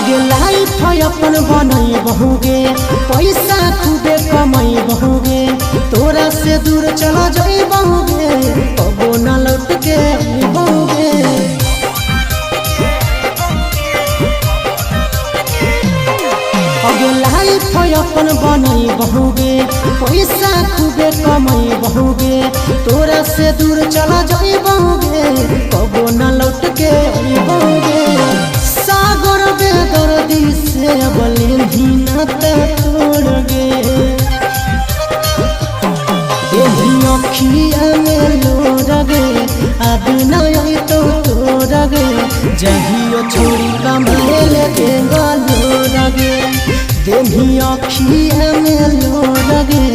आगे लाइफ अपन बनई बहुगे, पैसा खूबे कमाई बहुगे, तोरा से दूर चला जाई बहुगे, कबो न लौट के बहुगे। आगे लाइफ अपन बनई बहुगे, पैसा खूबे कमाई बहुगे, तोरा से दूर चला जाई बहुगे, कबो न लौट के बहुगे। सागर बेदर्दी से बले धीनत तोड़ गे, अखिया में लोर गे, अब नहीं तो तोड़ गे, जहियो छोड़ी कमाए लगे लोर गे, देही अखिया में लोर गे,